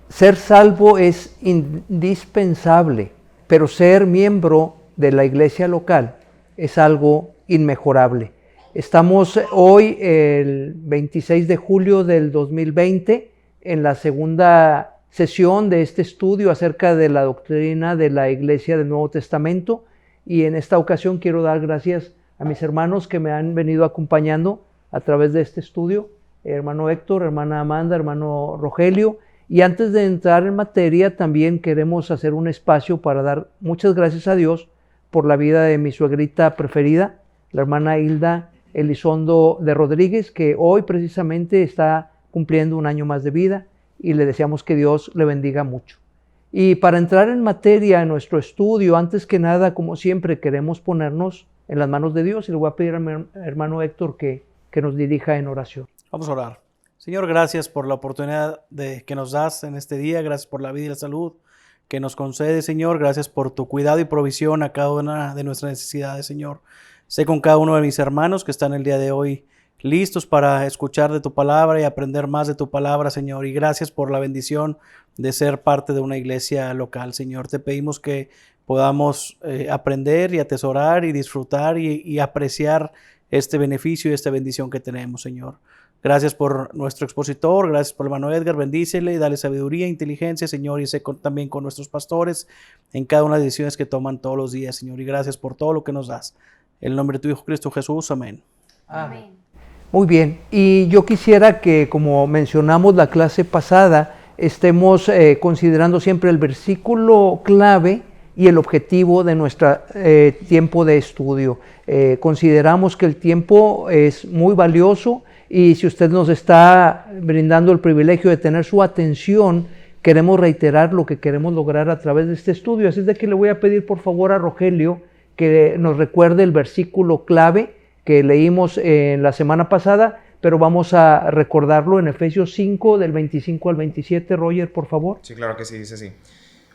ser salvo es indispensable, pero ser miembro de la iglesia local es algo inmejorable. Estamos hoy, el 26 de julio del 2020, en la segunda sesión de este estudio acerca de la doctrina de la Iglesia del Nuevo Testamento, y en esta ocasión quiero dar gracias a mis hermanos que me han venido acompañando a través de este estudio, hermano Héctor, hermana Amanda, hermano Rogelio. Y antes de entrar en materia, también queremos hacer un espacio para dar muchas gracias a Dios por la vida de mi suegrita preferida, la hermana Hilda Elizondo de Rodríguez, que hoy precisamente está cumpliendo un año más de vida, y le deseamos que Dios le bendiga mucho. Y para entrar en materia en nuestro estudio, antes que nada, como siempre, queremos ponernos en las manos de Dios, y le voy a pedir a mi hermano Héctor que nos dirija en oración. Vamos a orar. Señor, gracias por la oportunidad que nos das en este día, gracias por la vida y la salud que nos concede, Señor, gracias por tu cuidado y provisión a cada una de nuestras necesidades, Señor. Sé con cada uno de mis hermanos que están el día de hoy listos para escuchar de tu palabra y aprender más de tu palabra, Señor, y gracias por la bendición de ser parte de una iglesia local, Señor. Te pedimos que podamos aprender y atesorar y disfrutar y apreciar este beneficio y esta bendición que tenemos, Señor. Gracias por nuestro expositor, gracias por el hermano Edgar, bendícele, dale sabiduría, inteligencia, Señor, y sé también con nuestros pastores en cada una de las decisiones que toman todos los días, Señor, y gracias por todo lo que nos das. En el nombre de tu Hijo Cristo Jesús, amén. Amén. Muy bien, y yo quisiera que, como mencionamos la clase pasada, estemos considerando siempre el versículo clave y el objetivo de nuestro tiempo de estudio. Consideramos que el tiempo es muy valioso, y si usted nos está brindando el privilegio de tener su atención, queremos reiterar lo que queremos lograr a través de este estudio. Así es de que le voy a pedir por favor a Rogelio que nos recuerde el versículo clave que leímos en la semana pasada, pero vamos a recordarlo en Efesios 5, del 25 al 27. Roger, por favor. Sí, claro que sí, dice así.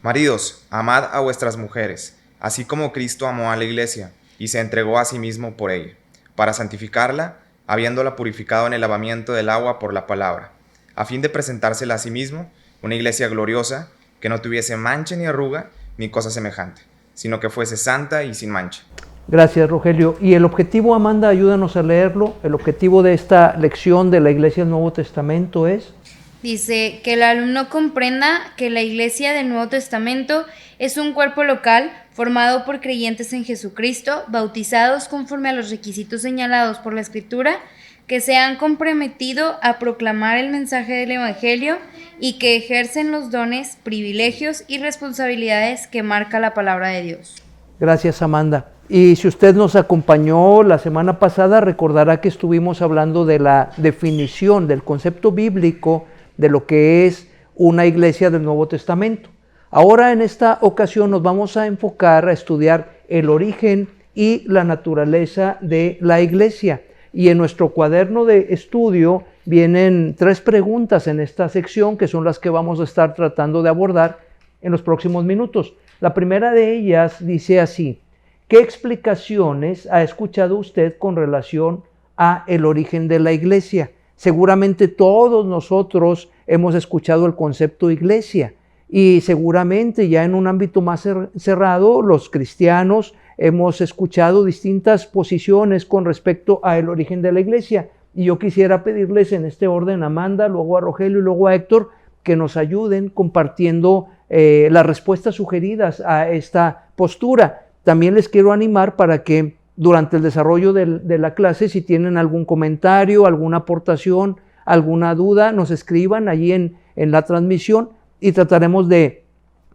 Maridos, amad a vuestras mujeres, así como Cristo amó a la iglesia y se entregó a sí mismo por ella, para santificarla, habiéndola purificado en el lavamiento del agua por la palabra, a fin de presentársela a sí mismo, una iglesia gloriosa, que no tuviese mancha ni arruga, ni cosa semejante, sino que fuese santa y sin mancha. Gracias, Rogelio. Y el objetivo, Amanda, ayúdanos a leerlo. El objetivo de esta lección de la Iglesia del Nuevo Testamento es... Dice que el alumno comprenda que la Iglesia del Nuevo Testamento es un cuerpo local formado por creyentes en Jesucristo, bautizados conforme a los requisitos señalados por la Escritura, que se han comprometido a proclamar el mensaje del Evangelio y que ejercen los dones, privilegios y responsabilidades que marca la palabra de Dios. Gracias, Amanda. Y si usted nos acompañó la semana pasada, recordará que estuvimos hablando de la definición del concepto bíblico de lo que es una iglesia del Nuevo Testamento. Ahora, en esta ocasión, nos vamos a enfocar a estudiar el origen y la naturaleza de la iglesia. Y en nuestro cuaderno de estudio vienen 3 preguntas en esta sección, que son las que vamos a estar tratando de abordar en los próximos minutos. La primera de ellas dice así: ¿qué explicaciones ha escuchado usted con relación a el origen de la iglesia? Seguramente todos nosotros hemos escuchado el concepto iglesia, y seguramente ya en un ámbito más cerrado, los cristianos hemos escuchado distintas posiciones con respecto al origen de la iglesia. Y yo quisiera pedirles en este orden a Amanda, luego a Rogelio y luego a Héctor, que nos ayuden compartiendo las respuestas sugeridas a esta postura. También les quiero animar para que durante el desarrollo de la clase, si tienen algún comentario, alguna aportación, alguna duda, nos escriban allí en la transmisión y trataremos de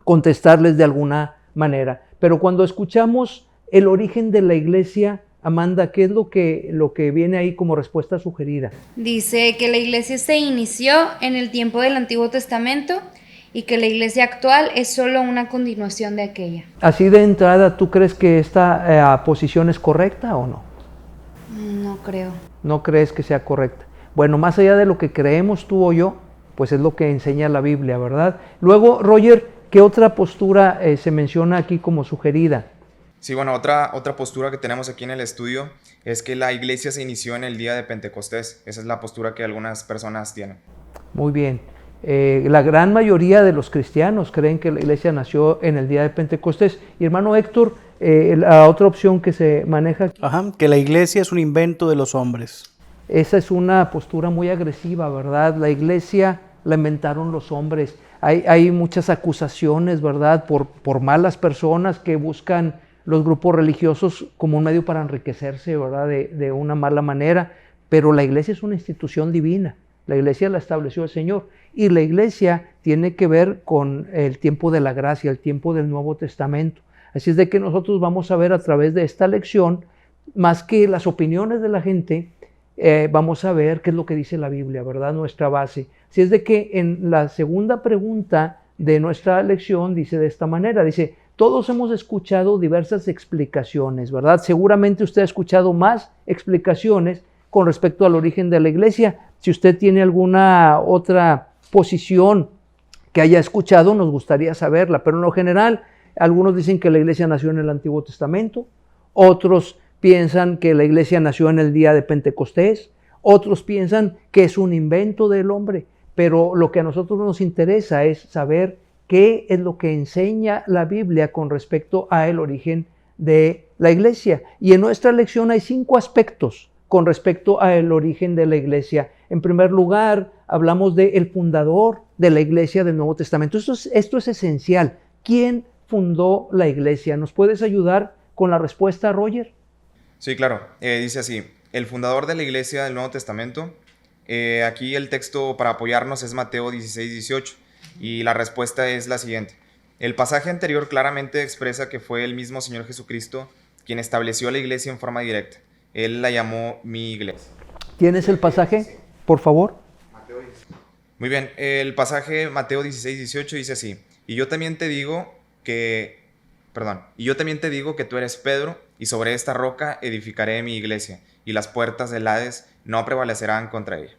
contestarles de alguna manera. Pero cuando escuchamos el origen de la iglesia, Amanda, ¿qué es lo que viene ahí como respuesta sugerida? Dice que la iglesia se inició en el tiempo del Antiguo Testamento y que la iglesia actual es solo una continuación de aquella. Así de entrada, ¿tú crees que esta posición es correcta o no? No creo. ¿No crees que sea correcta? Bueno, más allá de lo que creemos tú o yo, pues es lo que enseña la Biblia, ¿verdad? Luego, Roger, ¿qué otra postura se menciona aquí como sugerida? Sí, bueno, otra postura que tenemos aquí en el estudio es que la iglesia se inició en el día de Pentecostés. Esa es la postura que algunas personas tienen. Muy bien. La gran mayoría de los cristianos creen que la iglesia nació en el día de Pentecostés. Y hermano Héctor, la otra opción que se maneja aquí, Que la iglesia es un invento de los hombres. esa es una postura muy agresiva, ¿verdad? La iglesia la inventaron los hombres. Hay muchas acusaciones, ¿verdad? Por malas personas que buscan los grupos religiosos como un medio para enriquecerse, ¿verdad? De una mala manera. Pero la iglesia es una institución divina. La iglesia la estableció el Señor. Y la iglesia tiene que ver con el tiempo de la gracia, el tiempo del Nuevo Testamento. Así es de que nosotros vamos a ver a través de esta lección, más que las opiniones de la gente, vamos a ver qué es lo que dice la Biblia, ¿verdad? Nuestra base. Así es de que en la segunda pregunta de nuestra lección dice de esta manera, dice, todos hemos escuchado diversas explicaciones, ¿verdad? Seguramente usted ha escuchado más explicaciones con respecto al origen de la iglesia. Si usted tiene alguna otra posición que haya escuchado, nos gustaría saberla, pero en lo general, algunos dicen que la iglesia nació en el Antiguo Testamento, otros piensan que la iglesia nació en el día de Pentecostés, otros piensan que es un invento del hombre, pero lo que a nosotros nos interesa es saber qué es lo que enseña la Biblia con respecto al origen de la iglesia. Y en nuestra lección hay 5 aspectos con respecto al origen de la iglesia. En primer lugar, hablamos del fundador de la iglesia del Nuevo Testamento. Esto es esencial. ¿Quién fundó la iglesia? ¿Nos puedes ayudar con la respuesta, Roger? Sí, claro. Dice así, el fundador de la iglesia del Nuevo Testamento, aquí el texto para apoyarnos es Mateo 16-18, y la respuesta es la siguiente. El pasaje anterior claramente expresa que fue el mismo Señor Jesucristo quien estableció la iglesia en forma directa. Él la llamó mi iglesia. ¿Tienes el pasaje, por favor? Muy bien, el pasaje Mateo 16-18 dice así, y yo también te digo que tú eres Pedro, y sobre esta roca edificaré mi iglesia, y las puertas del Hades no prevalecerán contra ella.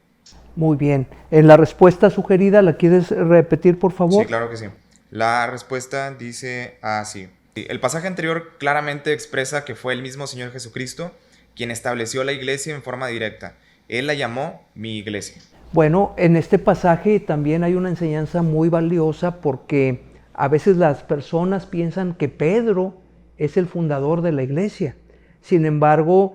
Muy bien. En la respuesta sugerida, ¿la quieres repetir, por favor? Sí, claro que sí. La respuesta dice así. El pasaje anterior claramente expresa que fue el mismo Señor Jesucristo quien estableció la iglesia en forma directa. Él la llamó mi iglesia. Bueno, en este pasaje también hay una enseñanza muy valiosa porque a veces las personas piensan que Pedro es el fundador de la iglesia. Sin embargo,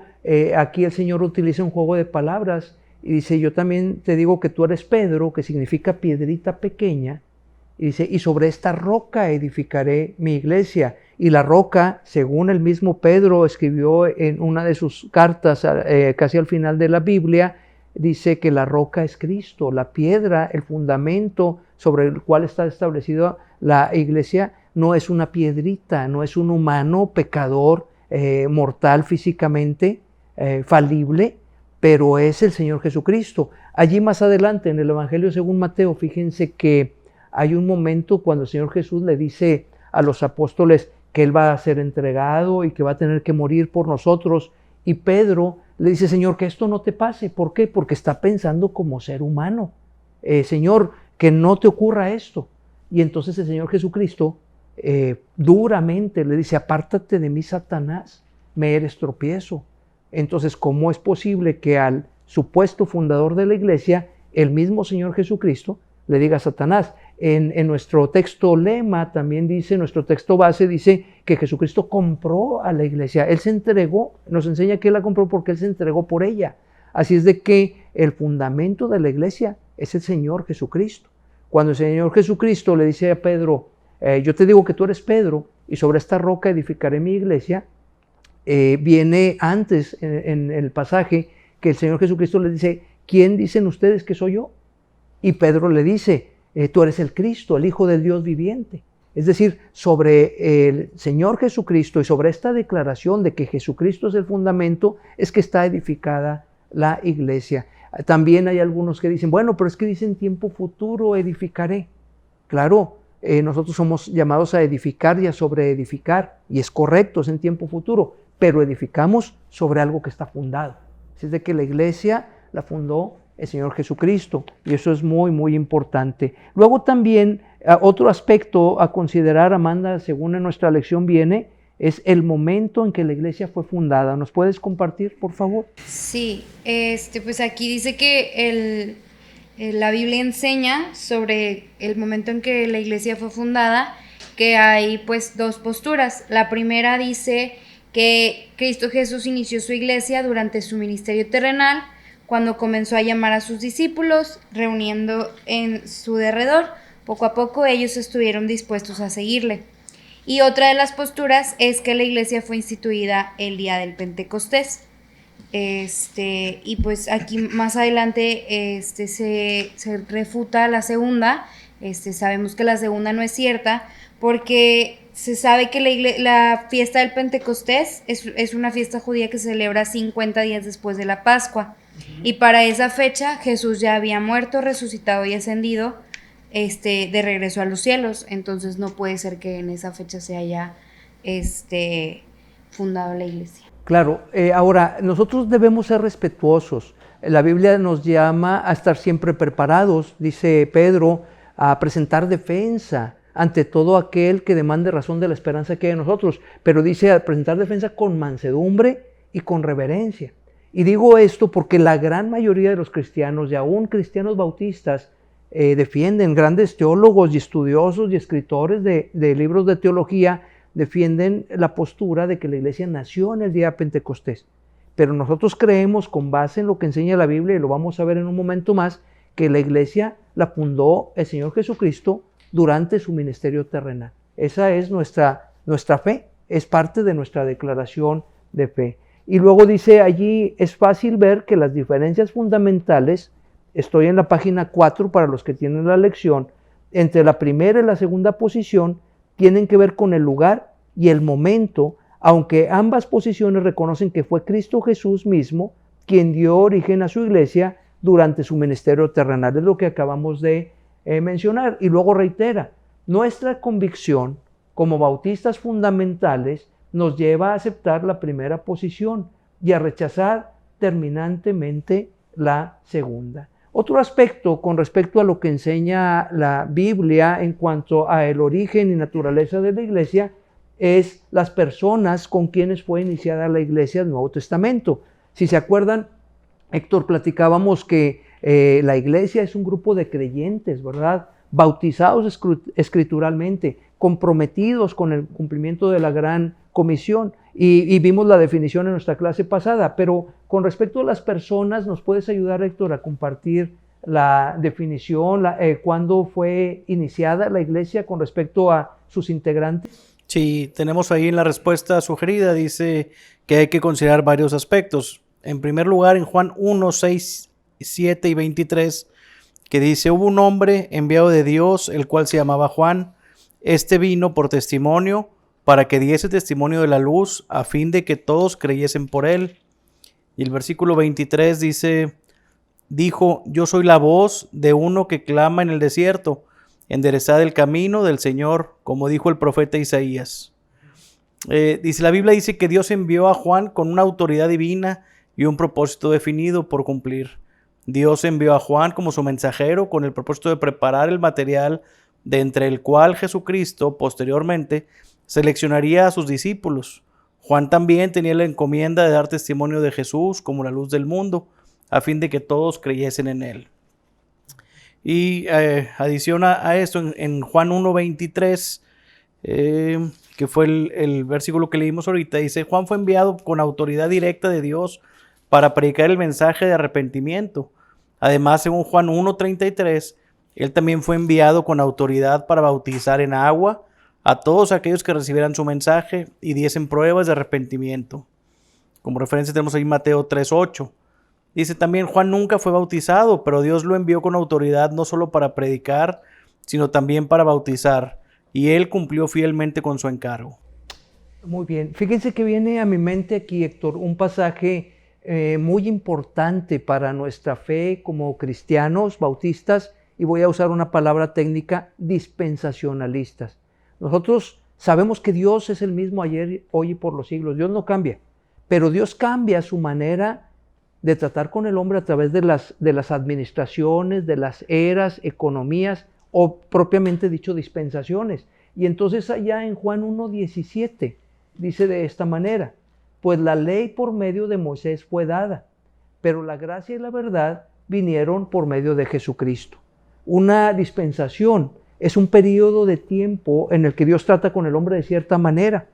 aquí el Señor utiliza un juego de palabras y dice, yo también te digo que tú eres Pedro, que significa piedrita pequeña, y dice, y sobre esta roca edificaré mi iglesia. Y la roca, según el mismo Pedro escribió en una de sus cartas, casi al final de la Biblia, dice que la roca es Cristo, la piedra, el fundamento sobre el cual está establecida la iglesia, no es una piedrita, no es un humano pecador, mortal físicamente, falible, pero es el Señor Jesucristo. Allí más adelante en el Evangelio según Mateo, fíjense que hay un momento cuando el Señor Jesús le dice a los apóstoles que Él va a ser entregado y que va a tener que morir por nosotros. Y Pedro le dice, Señor, que esto no te pase. ¿Por qué? Porque está pensando como ser humano. Señor, que no te ocurra esto. Y entonces el Señor Jesucristo duramente le dice, apártate de mí, Satanás, me eres tropiezo. Entonces, ¿cómo es posible que al supuesto fundador de la iglesia, el mismo Señor Jesucristo, le diga a Satanás? En nuestro texto lema también dice, nuestro texto base dice que Jesucristo compró a la iglesia. Él se entregó, nos enseña que Él la compró porque Él se entregó por ella. Así es de que el fundamento de la iglesia es el Señor Jesucristo. Cuando el Señor Jesucristo le dice a Pedro, yo te digo que tú eres Pedro y sobre esta roca edificaré mi iglesia, viene antes en el pasaje que el Señor Jesucristo le dice, ¿quién dicen ustedes que soy yo? Y Pedro le dice, tú eres el Cristo, el Hijo del Dios viviente. Es decir, sobre el Señor Jesucristo y sobre esta declaración de que Jesucristo es el fundamento, es que está edificada la iglesia. También hay algunos que dicen, bueno, pero es que dice en tiempo futuro edificaré. Claro, nosotros somos llamados a edificar y a sobreedificar, y es correcto, es en tiempo futuro, pero edificamos sobre algo que está fundado. Así es de que la iglesia la fundó el Señor Jesucristo, y eso es muy, muy importante. Luego también, otro aspecto a considerar, Amanda, según en nuestra lección viene, es el momento en que la iglesia fue fundada. ¿Nos puedes compartir, por favor? Sí, pues aquí dice que La Biblia enseña sobre el momento en que la iglesia fue fundada, que hay pues dos posturas. La primera dice que Cristo Jesús inició su iglesia durante su ministerio terrenal, cuando comenzó a llamar a sus discípulos, reuniendo en su derredor. Poco a poco ellos estuvieron dispuestos a seguirle. Y otra de las posturas es que la iglesia fue instituida el día del Pentecostés. Y pues aquí más adelante se refuta la segunda. Sabemos que la segunda no es cierta, porque se sabe que la fiesta del Pentecostés es una fiesta judía que se celebra 50 días después de la Pascua. Y para esa fecha Jesús ya había muerto, resucitado y ascendido de regreso a los cielos. Entonces no puede ser que en esa fecha se haya fundado la iglesia. Claro, ahora nosotros debemos ser respetuosos. La Biblia nos llama a estar siempre preparados, dice Pedro, a presentar defensa ante todo aquel que demande razón de la esperanza que hay en nosotros. Pero dice a presentar defensa con mansedumbre y con reverencia. Y digo esto porque la gran mayoría de los cristianos, y aún cristianos bautistas, defienden, grandes teólogos y estudiosos y escritores de libros de teología, defienden la postura de que la iglesia nació en el día de Pentecostés. Pero nosotros creemos, con base en lo que enseña la Biblia, y lo vamos a ver en un momento más, que la iglesia la fundó el Señor Jesucristo durante su ministerio terrenal. Esa es nuestra fe, es parte de nuestra declaración de fe. Y luego dice allí, es fácil ver que las diferencias fundamentales, estoy en la página 4 para los que tienen la lección, entre la primera y la segunda posición, tienen que ver con el lugar y el momento, aunque ambas posiciones reconocen que fue Cristo Jesús mismo quien dio origen a su iglesia durante su ministerio terrenal. Es lo que acabamos de mencionar. Y luego reitera, nuestra convicción como bautistas fundamentales nos lleva a aceptar la primera posición y a rechazar terminantemente la segunda. Otro aspecto con respecto a lo que enseña la Biblia en cuanto a el origen y naturaleza de la iglesia es las personas con quienes fue iniciada la iglesia del Nuevo Testamento. Si se acuerdan, Héctor, platicábamos que la iglesia es un grupo de creyentes, ¿verdad? Bautizados escrituralmente, comprometidos con el cumplimiento de la gran comisión. Y vimos la definición en nuestra clase pasada, pero con respecto a las personas, ¿nos puedes ayudar, Héctor, a compartir la definición, cuándo fue iniciada la iglesia con respecto a sus integrantes? Sí, tenemos ahí en la respuesta sugerida, dice que hay que considerar varios aspectos. En primer lugar, en Juan 1, 6, 7 y 23, que dice, hubo un hombre enviado de Dios, el cual se llamaba Juan. Este vino por testimonio, para que diese testimonio de la luz, a fin de que todos creyesen por él. Y el versículo 23 dijo, yo soy la voz de uno que clama en el desierto, enderezad el camino del Señor, como dijo el profeta Isaías. La Biblia dice que Dios envió a Juan con una autoridad divina y un propósito definido por cumplir. Dios envió a Juan como su mensajero con el propósito de preparar el material de entre el cual Jesucristo posteriormente seleccionaría a sus discípulos. Juan también tenía la encomienda de dar testimonio de Jesús como la luz del mundo, a fin de que todos creyesen en él. Y adiciona a esto en Juan 1:23, que fue el versículo que leímos ahorita, dice, Juan fue enviado con autoridad directa de Dios para predicar el mensaje de arrepentimiento. Además, según Juan 1:33, él también fue enviado con autoridad para bautizar en agua a todos aquellos que recibieran su mensaje y diesen pruebas de arrepentimiento. Como referencia tenemos ahí Mateo 3:8. Dice también, Juan nunca fue bautizado, pero Dios lo envió con autoridad no solo para predicar, sino también para bautizar, y él cumplió fielmente con su encargo. Muy bien. Fíjense que viene a mi mente aquí, Héctor, un pasaje muy importante para nuestra fe como cristianos bautistas, y voy a usar una palabra técnica, dispensacionalistas. Nosotros sabemos que Dios es el mismo ayer, hoy y por los siglos. Dios no cambia, pero Dios cambia su manera de tratar con el hombre a través de las administraciones, de las eras, economías o propiamente dicho dispensaciones. Y entonces allá en Juan 1:17 dice de esta manera, pues la ley por medio de Moisés fue dada, pero la gracia y la verdad vinieron por medio de Jesucristo. Una dispensación es un periodo de tiempo en el que Dios trata con el hombre de cierta manera.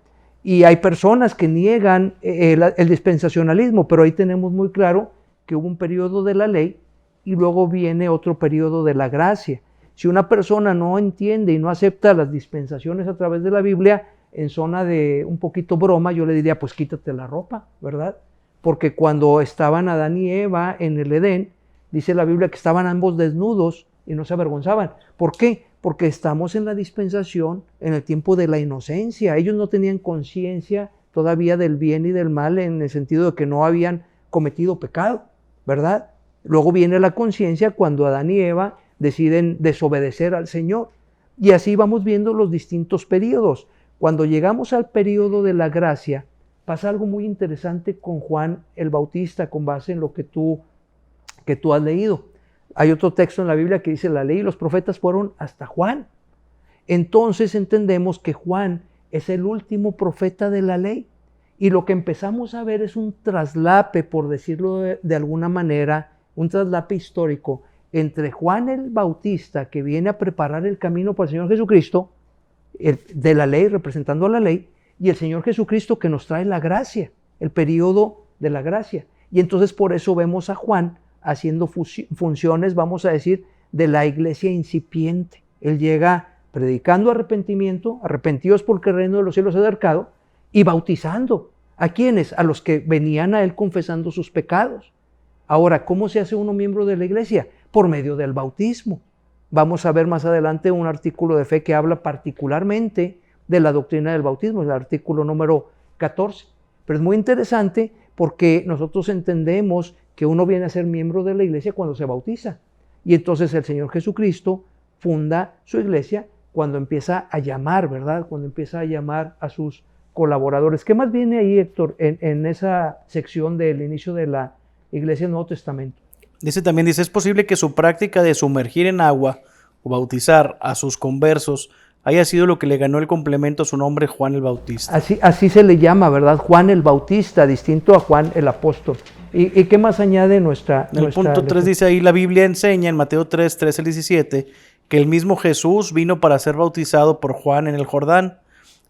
Y hay personas que niegan el dispensacionalismo, pero ahí tenemos muy claro que hubo un periodo de la ley y luego viene otro periodo de la gracia. Si una persona no entiende y no acepta las dispensaciones a través de la Biblia, en zona de un poquito broma, yo le diría, pues quítate la ropa, ¿verdad? Porque cuando estaban Adán y Eva en el Edén, dice la Biblia que estaban ambos desnudos y no se avergonzaban. ¿Por qué? Porque estamos en la dispensación, en el tiempo de la inocencia. Ellos no tenían conciencia todavía del bien y del mal, en el sentido de que no habían cometido pecado, ¿verdad? Luego viene la conciencia cuando Adán y Eva deciden desobedecer al Señor. Y así vamos viendo los distintos periodos. Cuando llegamos al periodo de la gracia, pasa algo muy interesante con Juan el Bautista, con base en lo que tú has leído. Hay otro texto en la Biblia que dice, la ley y los profetas fueron hasta Juan. Entonces entendemos que Juan es el último profeta de la ley. Y lo que empezamos a ver es un traslape, por decirlo de alguna manera, un traslape histórico entre Juan el Bautista, que viene a preparar el camino para el Señor Jesucristo, de la ley, representando a la ley, y el Señor Jesucristo que nos trae la gracia, el periodo de la gracia. Y entonces por eso vemos a Juan haciendo funciones, vamos a decir, de la iglesia incipiente. Él llega predicando arrepentimiento, arrepentidos porque el reino de los cielos se ha acercado, y bautizando. ¿A quiénes? A los que venían a él confesando sus pecados. Ahora, ¿cómo se hace uno miembro de la iglesia? Por medio del bautismo. Vamos a ver más adelante un artículo de fe que habla particularmente de la doctrina del bautismo, el artículo número 14. Pero es muy interesante porque nosotros entendemos que uno viene a ser miembro de la iglesia cuando se bautiza. Y entonces el Señor Jesucristo funda su iglesia cuando empieza a llamar, ¿verdad? Cuando empieza a llamar a sus colaboradores. ¿Qué más viene ahí, Héctor, en esa sección del inicio de la iglesia del Nuevo Testamento? También dice, es posible que su práctica de sumergir en agua o bautizar a sus conversos haya sido lo que le ganó el complemento a su nombre, Juan el Bautista. Así se le llama, ¿verdad? Juan el Bautista, distinto a Juan el Apóstol. ¿Y qué más añade nuestra? En el punto 3 dice ahí, la Biblia enseña en Mateo 3, 13 al 17, que el mismo Jesús vino para ser bautizado por Juan en el Jordán.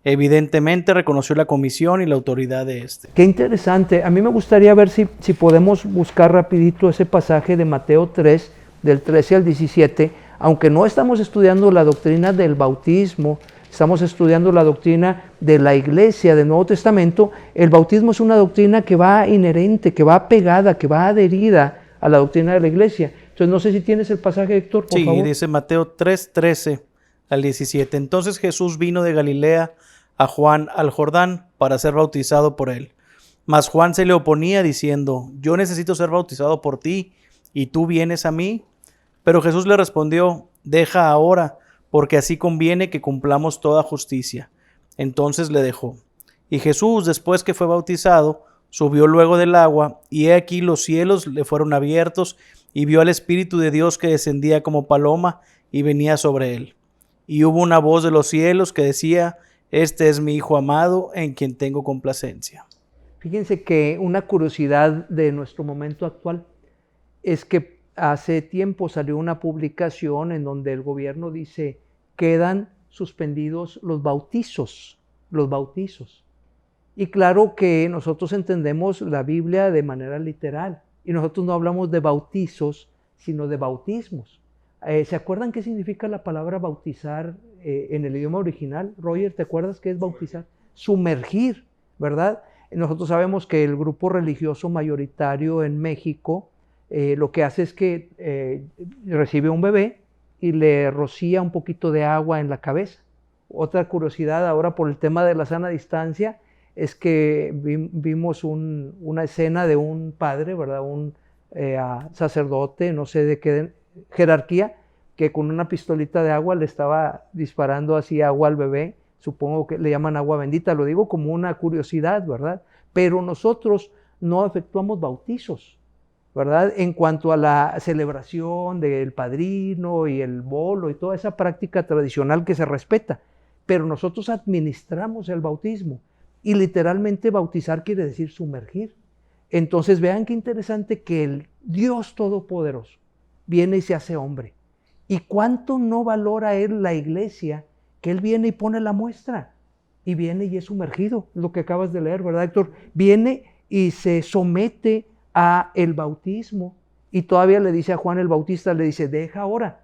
Evidentemente reconoció la comisión y la autoridad de este. Qué interesante. A mí me gustaría ver si podemos buscar rapidito ese pasaje de Mateo 3, del 13 al 17, aunque no estamos estudiando la doctrina del bautismo, estamos estudiando la doctrina de la iglesia del Nuevo Testamento. El bautismo es una doctrina que va inherente, que va pegada, que va adherida a la doctrina de la iglesia. Entonces no sé si tienes el pasaje, Héctor, por favor. Sí, dice Mateo 3, 13 al 17. Entonces Jesús vino de Galilea a Juan al Jordán para ser bautizado por él. Mas Juan se le oponía diciendo, yo necesito ser bautizado por ti, ¿y tú vienes a mí? Pero Jesús le respondió, deja ahora, porque así conviene que cumplamos toda justicia. Entonces le dejó. Y Jesús, después que fue bautizado, subió luego del agua, y he aquí los cielos le fueron abiertos, y vio al Espíritu de Dios que descendía como paloma, y venía sobre él. Y hubo una voz de los cielos que decía, este es mi Hijo amado, en quien tengo complacencia. Fíjense que una curiosidad de nuestro momento actual es que hace tiempo salió una publicación en donde el gobierno dice, quedan suspendidos los bautizos. Y claro que nosotros entendemos la Biblia de manera literal, y nosotros no hablamos de bautizos, sino de bautismos. ¿Se acuerdan qué significa la palabra bautizar en el idioma original? Roger, ¿te acuerdas qué es bautizar? Sumergir, ¿verdad? Nosotros sabemos que el grupo religioso mayoritario en México lo que hace es que recibe un bebé y le rocía un poquito de agua en la cabeza. Otra curiosidad ahora por el tema de la sana distancia es que vimos una escena de un padre, ¿verdad? Un sacerdote, no sé de qué jerarquía, que con una pistolita de agua le estaba disparando así agua al bebé. Supongo que le llaman agua bendita, lo digo como una curiosidad, ¿verdad? Pero nosotros no efectuamos bautizos, ¿verdad? En cuanto a la celebración del padrino y el bolo y toda esa práctica tradicional que se respeta, pero nosotros administramos el bautismo, y literalmente bautizar quiere decir sumergir. Entonces vean qué interesante que el Dios Todopoderoso viene y se hace hombre. ¿Y cuánto no valora Él la iglesia? Que Él viene y pone la muestra. Y viene y es sumergido, lo que acabas de leer, ¿verdad, Héctor? Viene y se somete a el bautismo. Y todavía le dice a Juan el Bautista, le dice, deja ahora,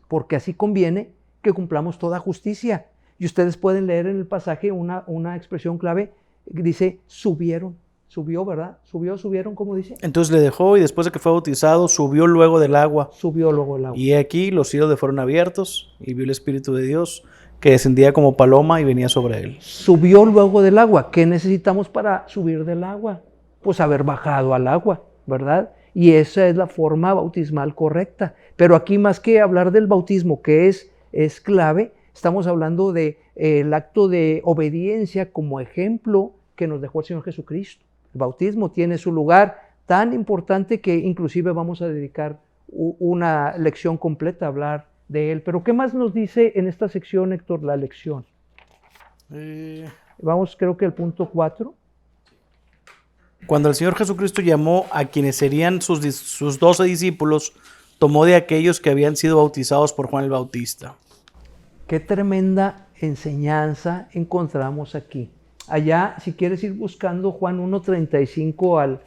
porque así conviene que cumplamos toda justicia. Y ustedes pueden leer en el pasaje una expresión clave, dice, subieron. Subió, ¿verdad? Subieron, ¿cómo dice? Entonces le dejó y después de que fue bautizado, subió luego del agua. Subió luego el agua. Y aquí los cielos le fueron abiertos y vio el Espíritu de Dios que descendía como paloma y venía sobre él. Subió luego del agua. ¿Qué necesitamos para subir del agua? Pues haber bajado al agua, ¿verdad? Y esa es la forma bautismal correcta. Pero aquí más que hablar del bautismo, que es clave, estamos hablando del acto de obediencia como ejemplo que nos dejó el Señor Jesucristo. El bautismo tiene su lugar tan importante que inclusive vamos a dedicar una lección completa a hablar de él. Pero ¿qué más nos dice en esta sección, Héctor, la lección? Vamos, creo que al punto 4. Cuando el Señor Jesucristo llamó a quienes serían sus 12 discípulos, tomó de aquellos que habían sido bautizados por Juan el Bautista. Qué tremenda enseñanza encontramos aquí. Allá, si quieres ir buscando Juan 1:35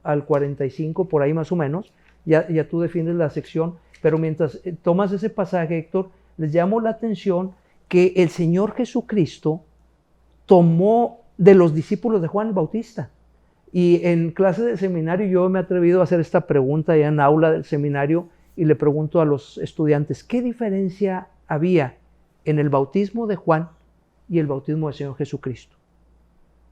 al 45, por ahí más o menos, ya tú defines la sección, pero mientras tomas ese pasaje, Héctor, les llamo la atención que el Señor Jesucristo tomó de los discípulos de Juan el Bautista. Y en clase de seminario yo me he atrevido a hacer esta pregunta ya en aula del seminario y le pregunto a los estudiantes, ¿qué diferencia había en el bautismo de Juan y el bautismo del Señor Jesucristo?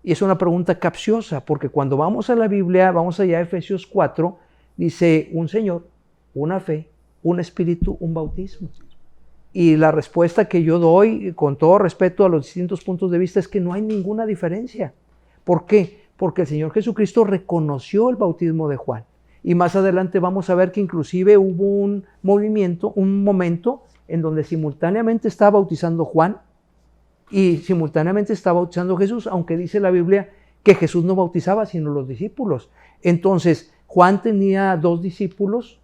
Y es una pregunta capciosa, porque cuando vamos a la Biblia, vamos allá a Efesios 4, dice un Señor, una fe, un Espíritu, un bautismo. Y la respuesta que yo doy, con todo respeto a los distintos puntos de vista, es que no hay ninguna diferencia. ¿Por qué? Porque el Señor Jesucristo reconoció el bautismo de Juan. Y más adelante vamos a ver que inclusive hubo un momento en donde simultáneamente estaba bautizando Juan y simultáneamente estaba bautizando Jesús, aunque dice la Biblia que Jesús no bautizaba sino los discípulos. Entonces Juan tenía 2 discípulos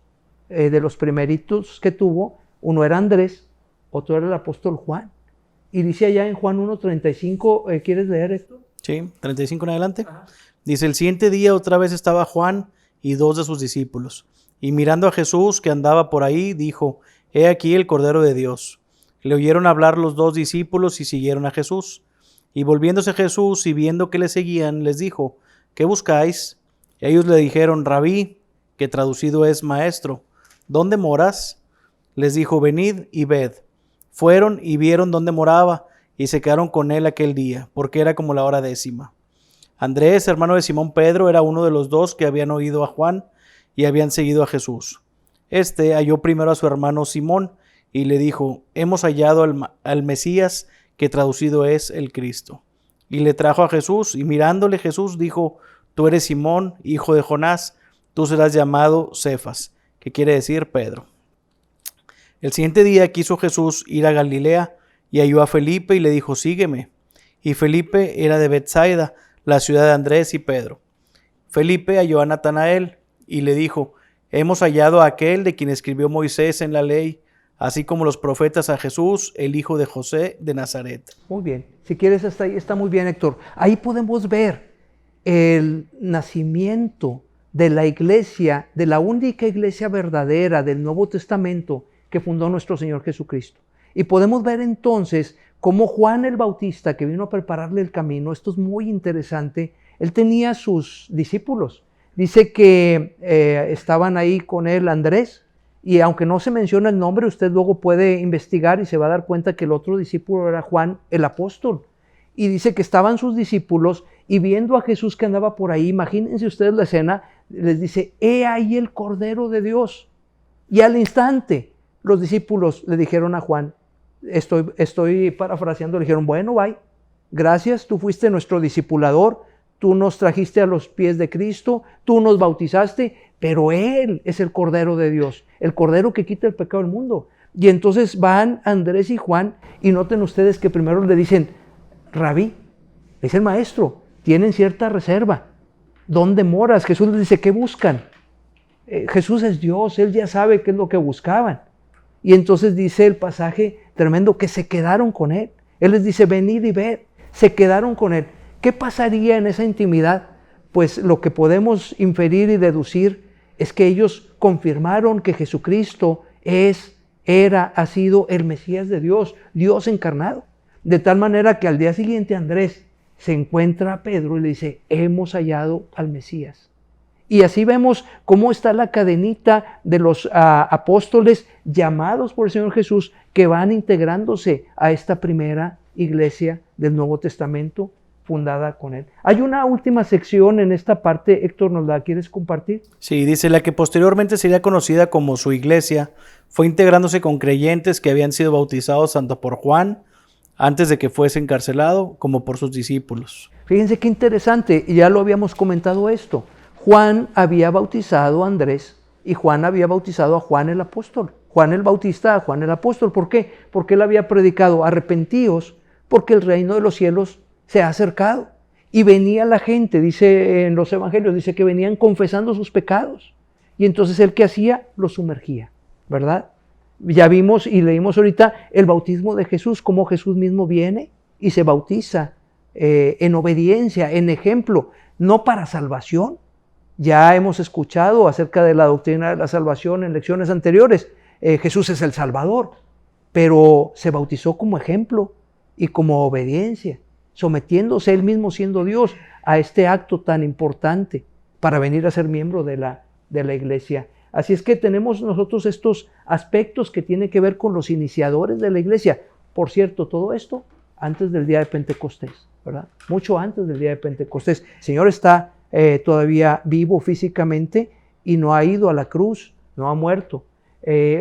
de los primeritos que tuvo, uno era Andrés, otro era el apóstol Juan. Y dice allá en Juan 1:35, ¿quieres leer esto? Sí, 35 en adelante. Ajá. Dice, el siguiente día otra vez estaba Juan y 2 de sus discípulos. Y mirando a Jesús que andaba por ahí, dijo, he aquí el Cordero de Dios. Le oyeron hablar los 2 discípulos y siguieron a Jesús. Y volviéndose Jesús y viendo que le seguían, les dijo, ¿qué buscáis? Ellos le dijeron, Rabí, que traducido es maestro, ¿dónde moras? Les dijo, venid y ved. Fueron y vieron dónde moraba, y se quedaron con él aquel día, porque era como la hora 10. Andrés, hermano de Simón Pedro, era uno de los 2 que habían oído a Juan y habían seguido a Jesús. Este halló primero a su hermano Simón y le dijo, hemos hallado al Mesías, que traducido es el Cristo. Y le trajo a Jesús, y mirándole Jesús dijo, tú eres Simón, hijo de Jonás, tú serás llamado Cefas, que quiere decir Pedro. El siguiente día quiso Jesús ir a Galilea, y halló a Felipe y le dijo, sígueme. Y Felipe era de Betsaida, la ciudad de Andrés y Pedro. Felipe halló a Natanael y le dijo, hemos hallado a aquel de quien escribió Moisés en la ley, así como los profetas, a Jesús, el hijo de José de Nazaret. Muy bien, si quieres hasta ahí está muy bien, Héctor. Ahí podemos ver el nacimiento de la iglesia, de la única iglesia verdadera del Nuevo Testamento que fundó nuestro Señor Jesucristo. Y podemos ver entonces cómo Juan el Bautista, que vino a prepararle el camino, esto es muy interesante, él tenía sus discípulos. Dice que estaban ahí con él Andrés, y aunque no se menciona el nombre, usted luego puede investigar y se va a dar cuenta que el otro discípulo era Juan el apóstol. Y dice que estaban sus discípulos y viendo a Jesús que andaba por ahí, imagínense ustedes la escena, les dice, he ahí el Cordero de Dios. Y al instante los discípulos le dijeron a Juan, estoy parafraseando, le dijeron, bueno, bye, gracias, tú fuiste nuestro discipulador, tú nos trajiste a los pies de Cristo, tú nos bautizaste, pero Él es el Cordero de Dios, el Cordero que quita el pecado del mundo. Y entonces van Andrés y Juan y noten ustedes que primero le dicen, Rabí, le dicen maestro, tienen cierta reserva. ¿dónde moras? Jesús les dice, ¿qué buscan? Jesús es Dios, Él ya sabe qué es lo que buscaban. Y entonces dice el pasaje tremendo que se quedaron con Él. Él les dice, venid y ved. Se quedaron con Él. ¿Qué pasaría en esa intimidad? Pues lo que podemos inferir y deducir es que ellos confirmaron que Jesucristo ha sido el Mesías de Dios, Dios encarnado. De tal manera que al día siguiente Andrés se encuentra a Pedro y le dice, hemos hallado al Mesías. Y así vemos cómo está la cadenita de los apóstoles llamados por el Señor Jesús que van integrándose a esta primera iglesia del Nuevo Testamento fundada con Él. Hay una última sección en esta parte, Héctor, ¿nos la quieres compartir? Sí, dice, la que posteriormente sería conocida como su iglesia, fue integrándose con creyentes que habían sido bautizados tanto por Juan, antes de que fuese encarcelado, como por sus discípulos. Fíjense qué interesante, y ya lo habíamos comentado esto. Juan había bautizado a Andrés y Juan había bautizado a Juan el apóstol. Juan el Bautista a Juan el apóstol. ¿Por qué? Porque él había predicado, arrepentíos, porque el reino de los cielos se ha acercado. Y venía la gente, dice en los evangelios, dice que venían confesando sus pecados. Y entonces él, ¿qué hacía? Los sumergía, ¿verdad? Ya vimos y leímos ahorita el bautismo de Jesús, cómo Jesús mismo viene y se bautiza en obediencia, en ejemplo, no para salvación. Ya hemos escuchado acerca de la doctrina de la salvación en lecciones anteriores. Jesús es el Salvador, pero se bautizó como ejemplo y como obediencia, sometiéndose él mismo siendo Dios a este acto tan importante para venir a ser miembro de la iglesia. Así es que tenemos nosotros estos aspectos que tienen que ver con los iniciadores de la iglesia. Por cierto, todo esto antes del día de Pentecostés, ¿verdad? Mucho antes del día de Pentecostés. El Señor está todavía vivo físicamente y no ha ido a la cruz, no ha muerto.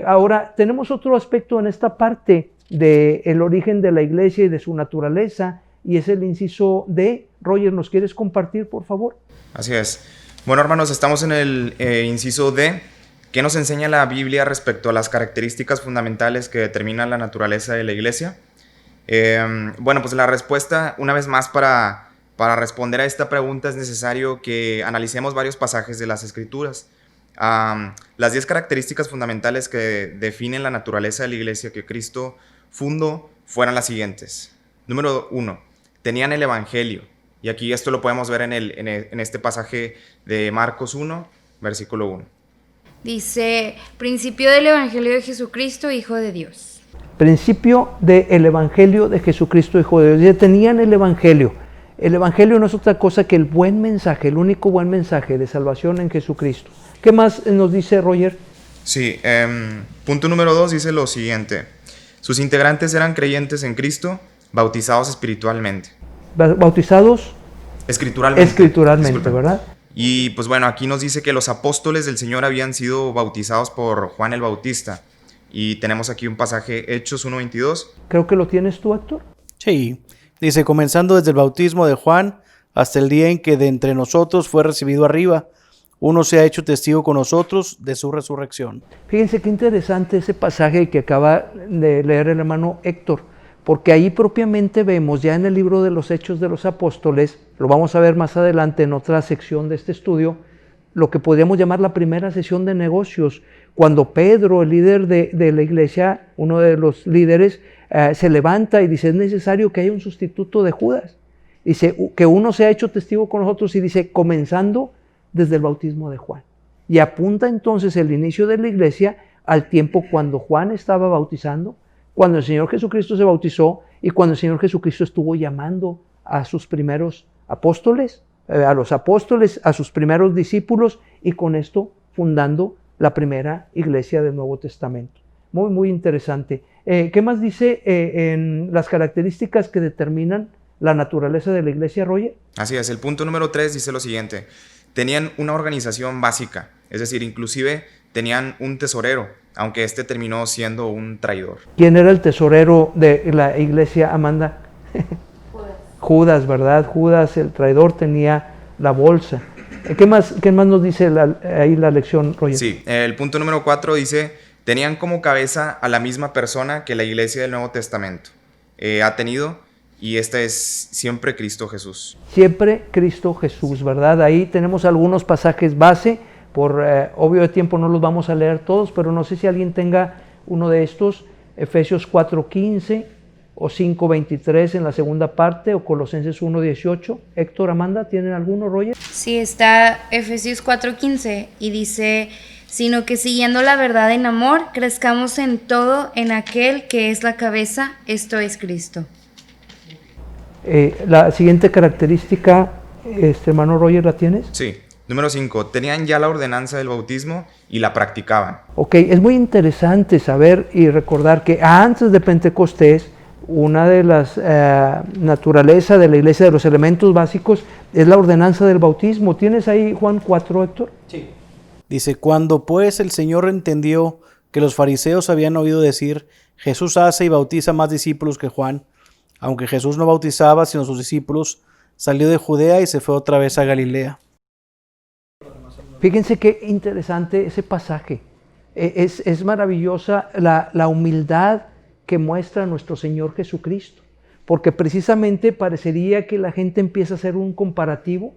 Ahora, tenemos otro aspecto en esta parte del origen de la iglesia y de su naturaleza, y es el inciso D. Roger, ¿nos quieres compartir, por favor? Así es. Bueno, hermanos, estamos en el inciso D. ¿Qué nos enseña la Biblia respecto a las características fundamentales que determinan la naturaleza de la iglesia? Bueno, pues la respuesta, una vez más, para responder a esta pregunta es necesario que analicemos varios pasajes de las Escrituras. Las 10 características fundamentales que definen la naturaleza de la iglesia que Cristo fundó fueron las siguientes. Número 1, tenían el Evangelio. Y aquí esto lo podemos ver en este pasaje de Marcos 1, versículo 1. Dice, principio del Evangelio de Jesucristo, Hijo de Dios. Principio del Evangelio de Jesucristo, Hijo de Dios. Ya tenían el Evangelio. El Evangelio no es otra cosa que el buen mensaje, el único buen mensaje de salvación en Jesucristo. ¿Qué más nos dice Roger? Sí, punto número 2 dice lo siguiente. Sus integrantes eran creyentes en Cristo, bautizados espiritualmente. ¿Bautizados? Escrituralmente, ¿verdad? Y pues bueno, aquí nos dice que los apóstoles del Señor habían sido bautizados por Juan el Bautista. Y tenemos aquí un pasaje, Hechos 1:22. Creo que lo tienes tú, Héctor. Sí, dice, comenzando desde el bautismo de Juan hasta el día en que de entre nosotros fue recibido arriba, uno se ha hecho testigo con nosotros de su resurrección. Fíjense qué interesante ese pasaje que acaba de leer el hermano Héctor, porque ahí propiamente vemos ya en el libro de los Hechos de los Apóstoles, lo vamos a ver más adelante en otra sección de este estudio, lo que podríamos llamar la primera sesión de negocios, cuando Pedro, el líder de la iglesia, uno de los líderes, se levanta y dice, es necesario que haya un sustituto de Judas. Dice, que uno se ha hecho testigo con nosotros, y dice, comenzando desde el bautismo de Juan. Y apunta entonces el inicio de la iglesia al tiempo cuando Juan estaba bautizando, cuando el Señor Jesucristo se bautizó y cuando el Señor Jesucristo estuvo llamando a sus primeros apóstoles, a los apóstoles, a sus primeros discípulos, y con esto fundando la primera iglesia del Nuevo Testamento. Muy, muy interesante. ¿Qué más dice en las características que determinan la naturaleza de la iglesia, Roger? Así es, el punto número 3 dice lo siguiente. Tenían una organización básica, es decir, inclusive tenían un tesorero, aunque este terminó siendo un traidor. ¿Quién era el tesorero de la iglesia, Amanda? Judas, ¿verdad? Judas, el traidor, tenía la bolsa. ¿Qué más nos dice ahí la lección, Roger? Sí, el punto número 4 dice, tenían como cabeza a la misma persona que la iglesia del Nuevo Testamento ha tenido, y este es siempre Cristo Jesús. Siempre Cristo Jesús, ¿verdad? Ahí tenemos algunos pasajes base, por obvio de tiempo no los vamos a leer todos, pero no sé si alguien tenga uno de estos, Efesios 4:15 o 5:23 en la segunda parte, o Colosenses 1:18. Héctor, Amanda, ¿tienen alguno, Roger? Sí, está Efesios 4:15 y dice, sino que siguiendo la verdad en amor, crezcamos en todo en aquel que es la cabeza, esto es Cristo. La siguiente característica, hermano Roger, ¿la tienes? Sí. Número 5. Tenían ya la ordenanza del bautismo y la practicaban. Ok, es muy interesante saber y recordar que antes de Pentecostés, una de las naturalezas de la iglesia, de los elementos básicos, es la ordenanza del bautismo. ¿Tienes ahí Juan 4, Héctor? Sí. Dice, cuando pues el Señor entendió que los fariseos habían oído decir, Jesús hace y bautiza más discípulos que Juan, aunque Jesús no bautizaba sino sus discípulos, salió de Judea y se fue otra vez a Galilea. Fíjense qué interesante ese pasaje. Es maravillosa la humildad que muestra nuestro Señor Jesucristo, porque precisamente parecería que la gente empieza a hacer un comparativo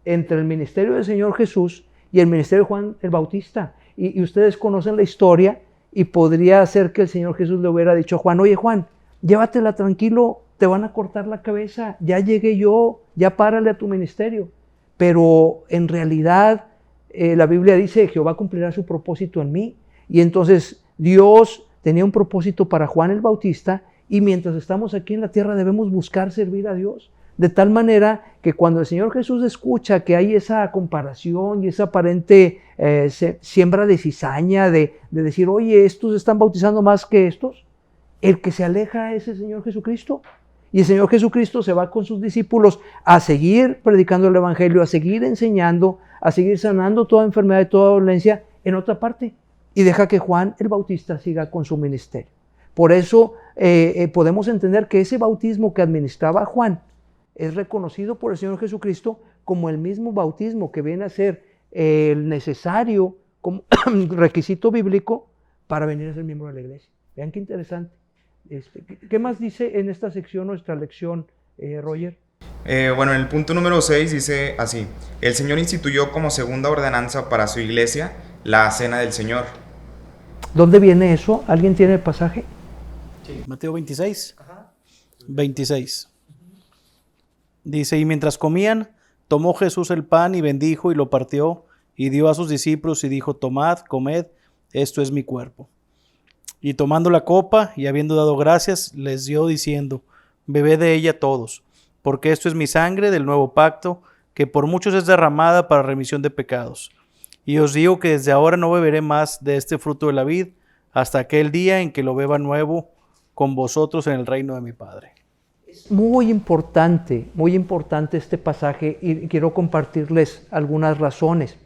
entre el ministerio del Señor Jesús y el ministerio de Juan el Bautista. Y ustedes conocen la historia, y podría ser que el Señor Jesús le hubiera dicho a Juan, oye Juan, llévatela tranquilo, te van a cortar la cabeza, ya llegué yo, ya párale a tu ministerio. Pero en realidad la Biblia dice, Jehová cumplirá su propósito en mí. Y entonces Dios tenía un propósito para Juan el Bautista, y mientras estamos aquí en la tierra debemos buscar servir a Dios. De tal manera que cuando el Señor Jesús escucha que hay esa comparación y esa aparente siembra de cizaña, de decir, oye, estos están bautizando más que estos, el que se aleja es el Señor Jesucristo. Y el Señor Jesucristo se va con sus discípulos a seguir predicando el Evangelio, a seguir enseñando, a seguir sanando toda enfermedad y toda dolencia en otra parte. Y deja que Juan el Bautista siga con su ministerio. Por eso podemos entender que ese bautismo que administraba Juan es reconocido por el Señor Jesucristo como el mismo bautismo que viene a ser el necesario como requisito bíblico para venir a ser miembro de la iglesia. Vean qué interesante. ¿Qué más dice en esta sección nuestra lección, Roger? Bueno, en el punto número 6 dice así: el Señor instituyó como segunda ordenanza para su iglesia la cena del Señor. ¿Dónde viene eso? ¿Alguien tiene el pasaje? Sí. Mateo 26. 26. Dice, y mientras comían, tomó Jesús el pan y bendijo y lo partió y dio a sus discípulos y dijo, tomad, comed, esto es mi cuerpo. Y tomando la copa y habiendo dado gracias, les dio diciendo, bebed de ella todos, porque esto es mi sangre del nuevo pacto, que por muchos es derramada para remisión de pecados. Y os digo que desde ahora no beberé más de este fruto de la vid, hasta aquel día en que lo beba nuevo con vosotros en el reino de mi Padre. Es muy importante este pasaje, y quiero compartirles algunas razones.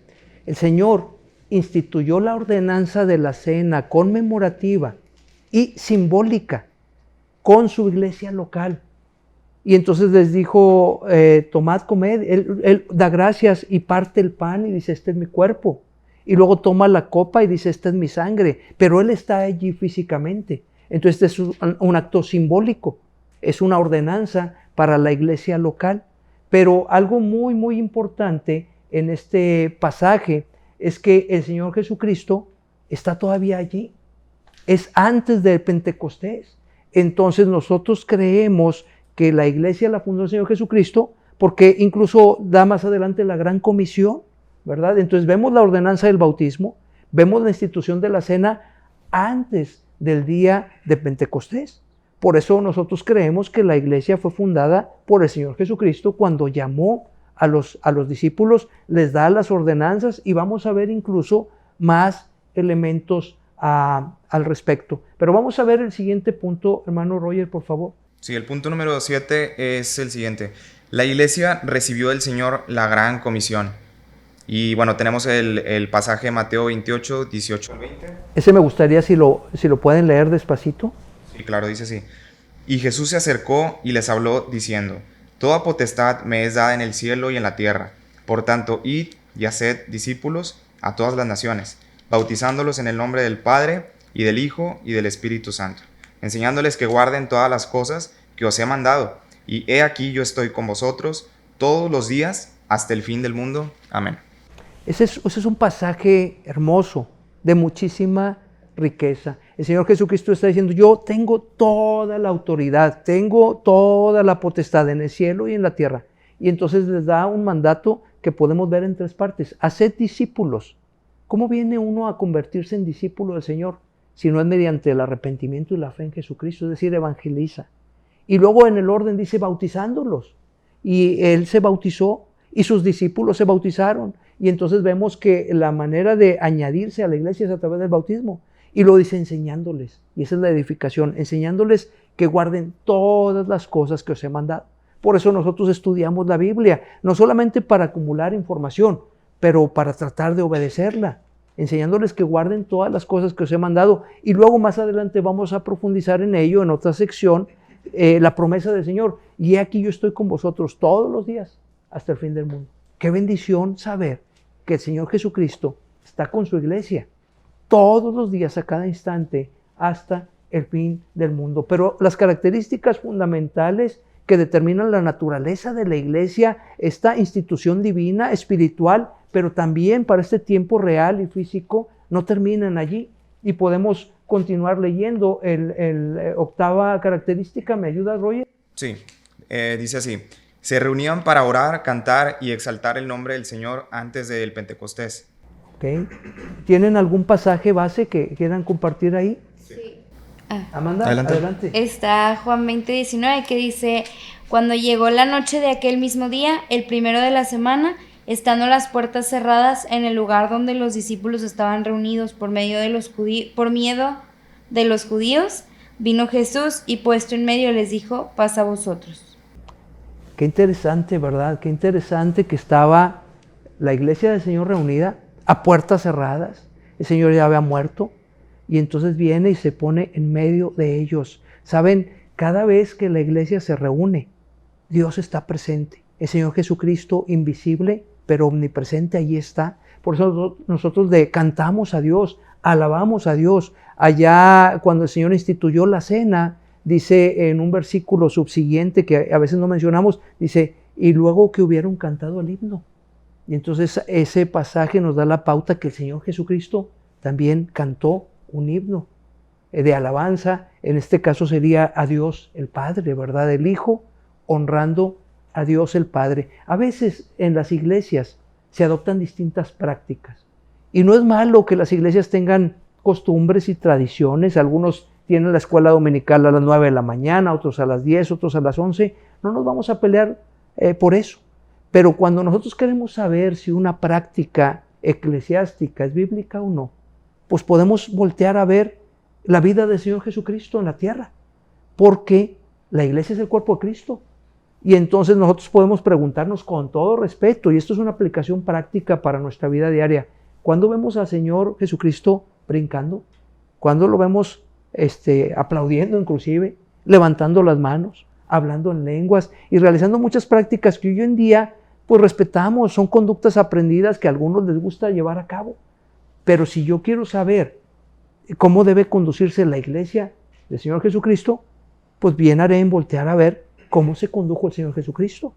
El Señor instituyó la ordenanza de la cena conmemorativa y simbólica con su iglesia local. Y entonces les dijo, tomad, comed. Él da gracias y parte el pan y dice, este es mi cuerpo. Y luego toma la copa y dice, esta es mi sangre. Pero Él está allí físicamente. Entonces este es un acto simbólico. Es una ordenanza para la iglesia local. Pero algo muy, muy importante en este pasaje es que el Señor Jesucristo está todavía allí. Es antes de Pentecostés. Entonces nosotros creemos que la iglesia la fundó el Señor Jesucristo, porque incluso da más adelante la gran comisión, ¿verdad? Entonces vemos la ordenanza del bautismo, vemos la institución de la cena antes del día de Pentecostés. Por eso nosotros creemos que la iglesia fue fundada por el Señor Jesucristo cuando llamó a los discípulos, les da las ordenanzas, y vamos a ver incluso más elementos al respecto. Pero vamos a ver el siguiente punto, hermano Roger, por favor. Sí, el punto número 7 es el siguiente. La iglesia recibió del Señor la gran comisión. Y bueno, tenemos el pasaje de Mateo 28, 18 al 20. Ese me gustaría si lo pueden leer despacito. Sí, claro, dice así. Y Jesús se acercó y les habló diciendo, toda potestad me es dada en el cielo y en la tierra. Por tanto, id y haced discípulos a todas las naciones, bautizándolos en el nombre del Padre y del Hijo y del Espíritu Santo, enseñándoles que guarden todas las cosas que os he mandado. y he aquí yo estoy con vosotros todos los días hasta el fin del mundo. Amén. Ese es un pasaje hermoso, de muchísima riqueza. El Señor Jesucristo está diciendo, yo tengo toda la autoridad, tengo toda la potestad en el cielo y en la tierra. Y entonces les da un mandato que podemos ver en 3 partes. Haced discípulos. ¿Cómo viene uno a convertirse en discípulo del Señor? Si no es mediante el arrepentimiento y la fe en Jesucristo, es decir, evangeliza. Y luego en el orden dice bautizándolos. Y Él se bautizó y sus discípulos se bautizaron. Y entonces vemos que la manera de añadirse a la iglesia es a través del bautismo. Y lo dice enseñándoles. Y esa es la edificación, enseñándoles que guarden todas las cosas que os he mandado. Por eso nosotros estudiamos la Biblia, no solamente para acumular información, pero para tratar de obedecerla, enseñándoles que guarden todas las cosas que os he mandado. Y luego más adelante vamos a profundizar en ello, en otra sección, la promesa del Señor. Y aquí yo estoy con vosotros todos los días hasta el fin del mundo. Qué bendición saber que el Señor Jesucristo está con su iglesia todos los días, a cada instante, hasta el fin del mundo. Pero las características fundamentales que determinan la naturaleza de la iglesia, esta institución divina, espiritual, pero también para este tiempo real y físico, no terminan allí. Y podemos continuar leyendo el octava característica. ¿Me ayudas, Roger? Sí, dice así. Se reunían para orar, cantar y exaltar el nombre del Señor antes del Pentecostés. Okay. ¿Tienen algún pasaje base que quieran compartir ahí? Sí. Amanda, adelante. Está Juan 20:19 que dice, cuando llegó la noche de aquel mismo día, el primero de la semana, estando las puertas cerradas en el lugar donde los discípulos estaban reunidos por miedo de los judíos, vino Jesús y puesto en medio les dijo, paz a vosotros. Qué interesante, ¿verdad? Qué interesante que estaba la iglesia del Señor reunida a puertas cerradas. El Señor ya había muerto y entonces viene y se pone en medio de ellos. Saben, cada vez que la iglesia se reúne, Dios está presente. El Señor Jesucristo, invisible, pero omnipresente, allí está. Por eso nosotros le cantamos a Dios, alabamos a Dios. Allá cuando el Señor instituyó la cena, dice en un versículo subsiguiente que a veces no mencionamos, dice, y luego que hubieron cantado el himno. Y entonces ese pasaje nos da la pauta que el Señor Jesucristo también cantó un himno de alabanza. En este caso sería a Dios el Padre, ¿verdad? El Hijo honrando a Dios el Padre. A veces en las iglesias se adoptan distintas prácticas. Y no es malo que las iglesias tengan costumbres y tradiciones. Algunos tienen la escuela dominical a las 9 de la mañana, otros a las 10, otros a las 11. No nos vamos a pelear por eso. Pero cuando nosotros queremos saber si una práctica eclesiástica es bíblica o no, pues podemos voltear a ver la vida del Señor Jesucristo en la tierra. Porque la iglesia es el cuerpo de Cristo. Y entonces nosotros podemos preguntarnos con todo respeto, y esto es una aplicación práctica para nuestra vida diaria, ¿cuándo vemos al Señor Jesucristo brincando? ¿Cuándo lo vemos aplaudiendo inclusive, levantando las manos, hablando en lenguas y realizando muchas prácticas que hoy en día pues respetamos, son conductas aprendidas que a algunos les gusta llevar a cabo? Pero si yo quiero saber cómo debe conducirse la iglesia del Señor Jesucristo, pues bien haré en voltear a ver cómo se condujo el Señor Jesucristo.